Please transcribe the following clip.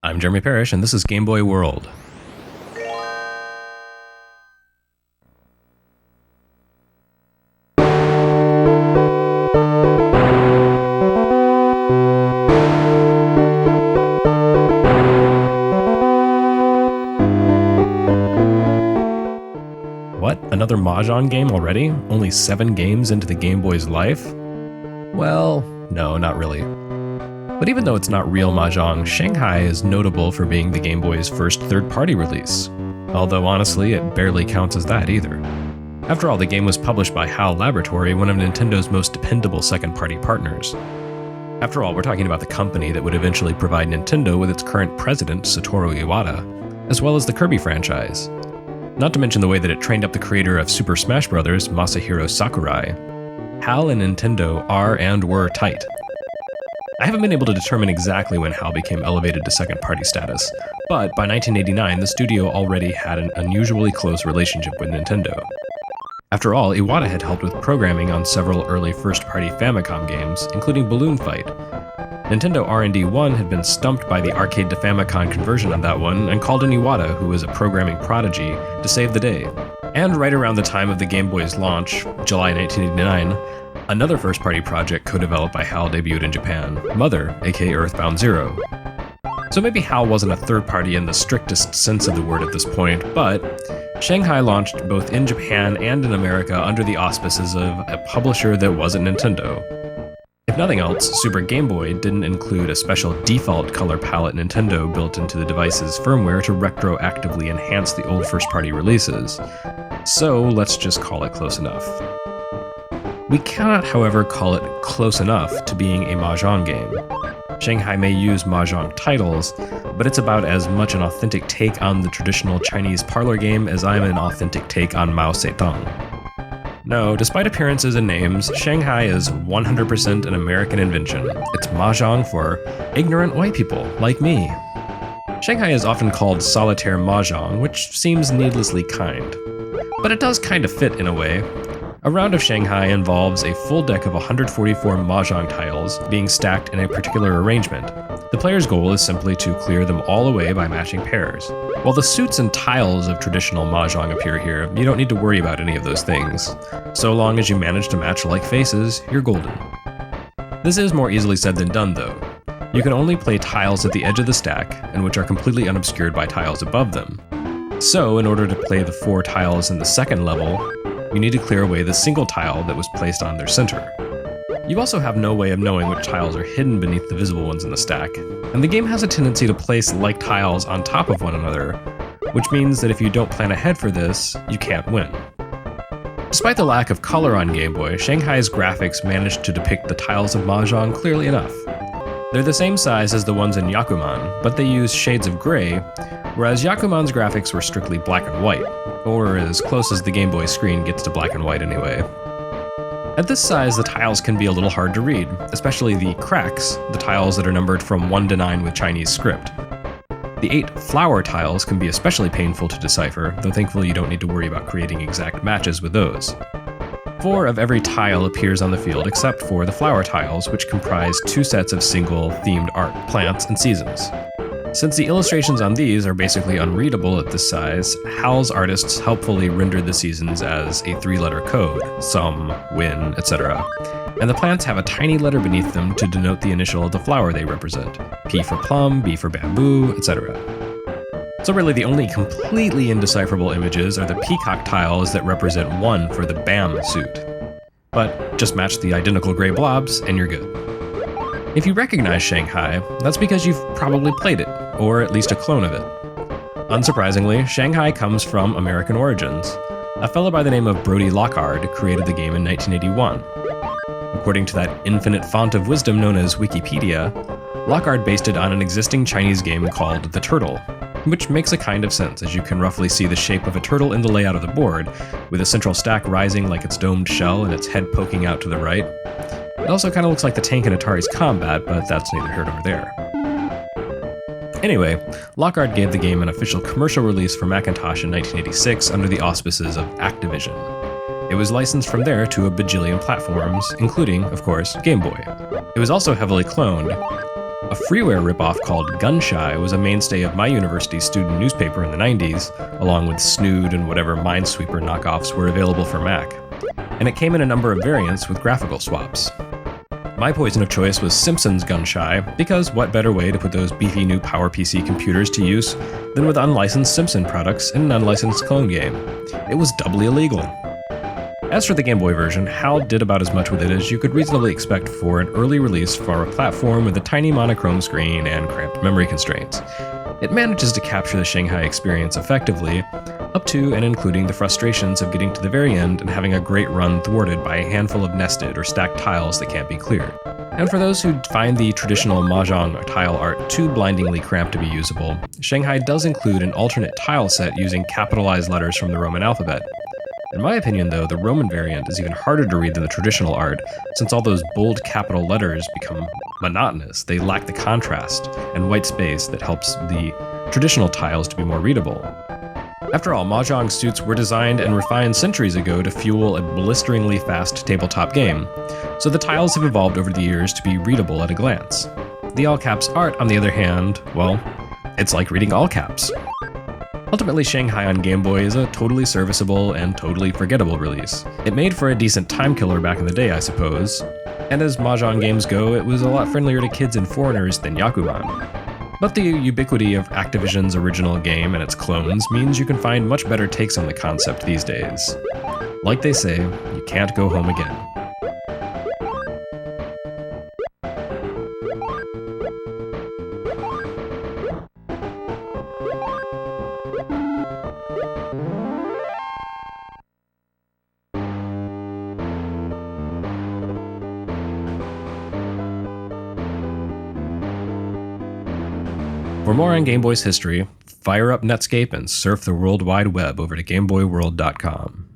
I'm Jeremy Parrish, and this is Game Boy World. What? Another Mahjong game already? Only 7 games into the Game Boy's life? Well, no, not really. But even though it's not real Mahjong, Shanghai is notable for being the Game Boy's first third-party release. Although honestly, it barely counts as that either. After all, the game was published by HAL Laboratory, one of Nintendo's most dependable second-party partners. After all, we're talking about the company that would eventually provide Nintendo with its current president, Satoru Iwata, as well as the Kirby franchise. Not to mention the way that it trained up the creator of Super Smash Bros., Masahiro Sakurai. HAL and Nintendo are and were tight. I haven't been able to determine exactly when HAL became elevated to second-party status, but by 1989 the studio already had an unusually close relationship with Nintendo. After all, Iwata had helped with programming on several early first-party Famicom games, including Balloon Fight. Nintendo R&D 1 had been stumped by the arcade to Famicom conversion on that one and called in Iwata, who was a programming prodigy, to save the day. And right around the time of the Game Boy's launch, July 1989, another first-party project co-developed by HAL debuted in Japan, Mother, aka Earthbound Zero. So maybe HAL wasn't a third party in the strictest sense of the word at this point, but Shanghai launched both in Japan and in America under the auspices of a publisher that wasn't Nintendo. If nothing else, Super Game Boy didn't include a special default color palette Nintendo built into the device's firmware to retroactively enhance the old first-party releases. So let's just call it close enough. We cannot, however, call it close enough to being a Mahjong game. Shanghai may use Mahjong titles, but it's about as much an authentic take on the traditional Chinese parlor game as I'm an authentic take on Mao Zedong. No, despite appearances and names, Shanghai is 100% an American invention. It's Mahjong for ignorant white people like me. Shanghai is often called solitaire Mahjong, which seems needlessly kind. But it does kind of fit in a way. A round of Shanghai involves a full deck of 144 Mahjong tiles being stacked in a particular arrangement. The player's goal is simply to clear them all away by matching pairs. While the suits and tiles of traditional Mahjong appear here, you don't need to worry about any of those things. So long as you manage to match like faces, you're golden. This is more easily said than done though. You can only play tiles at the edge of the stack, and which are completely unobscured by tiles above them. So in order to play the 4 tiles in the second level, you need to clear away the single tile that was placed on their center. You also have no way of knowing which tiles are hidden beneath the visible ones in the stack, and the game has a tendency to place like tiles on top of one another, which means that if you don't plan ahead for this, you can't win. Despite the lack of color on Game Boy, Shanghai's graphics managed to depict the tiles of Mahjong clearly enough. They're the same size as the ones in Yakuman, but they use shades of gray, whereas Yakuman's graphics were strictly black and white, or as close as the Game Boy screen gets to black and white anyway. At this size, the tiles can be a little hard to read, especially the cracks, the tiles that are numbered from 1 to 9 with Chinese script. The 8 flower tiles can be especially painful to decipher, though thankfully you don't need to worry about creating exact matches with those. 4 of every tile appears on the field except for the flower tiles, which comprise 2 sets of single themed art, plants, and seasons. Since the illustrations on these are basically unreadable at this size, HAL's artists helpfully rendered the seasons as a 3-letter code, sum, win, etc. And the plants have a tiny letter beneath them to denote the initial of the flower they represent. P for plum, B for bamboo, etc. So really the only completely indecipherable images are the peacock tiles that represent 1 for the BAM suit. But just match the identical gray blobs and you're good. If you recognize Shanghai, that's because you've probably played it, or at least a clone of it. Unsurprisingly, Shanghai comes from American origins. A fellow by the name of Brody Lockard created the game in 1981. According to that infinite font of wisdom known as Wikipedia, Lockard based it on an existing Chinese game called The Turtle, which makes a kind of sense as you can roughly see the shape of a turtle in the layout of the board, with a central stack rising like its domed shell and its head poking out to the right. It also kind of looks like the tank in Atari's Combat, but that's neither here nor there. Anyway, Lockard gave the game an official commercial release for Macintosh in 1986 under the auspices of Activision. It was licensed from there to a bajillion platforms, including, of course, Game Boy. It was also heavily cloned, A freeware ripoff called Gunshy was a mainstay of my university's student newspaper in the 90s, along with Snood and whatever Minesweeper knockoffs were available for Mac. And it came in a number of variants with graphical swaps. My poison of choice was Simpsons Gunshy, because what better way to put those beefy new PowerPC computers to use than with unlicensed Simpson products in an unlicensed clone game. It was doubly illegal. As for the Game Boy version, HAL did about as much with it as you could reasonably expect for an early release for a platform with a tiny monochrome screen and cramped memory constraints. It manages to capture the Shanghai experience effectively, up to and including the frustrations of getting to the very end and having a great run thwarted by a handful of nested or stacked tiles that can't be cleared. And for those who find the traditional Mahjong tile art too blindingly cramped to be usable, Shanghai does include an alternate tile set using capitalized letters from the Roman alphabet. In my opinion, though, the Roman variant is even harder to read than the traditional art, since all those bold capital letters become monotonous. They lack the contrast and white space that helps the traditional tiles to be more readable. After all, Mahjong suits were designed and refined centuries ago to fuel a blisteringly fast tabletop game, so the tiles have evolved over the years to be readable at a glance. The all caps art, on the other hand, well, it's like reading all caps. Ultimately, Shanghai on Game Boy is a totally serviceable and totally forgettable release. It made for a decent time killer back in the day, I suppose, and as Mahjong games go, it was a lot friendlier to kids and foreigners than Yakuban. But the ubiquity of Activision's original game and its clones means you can find much better takes on the concept these days. Like they say, you can't go home again. For more on Game Boy's history, fire up Netscape and surf the World Wide Web over to GameBoyWorld.com.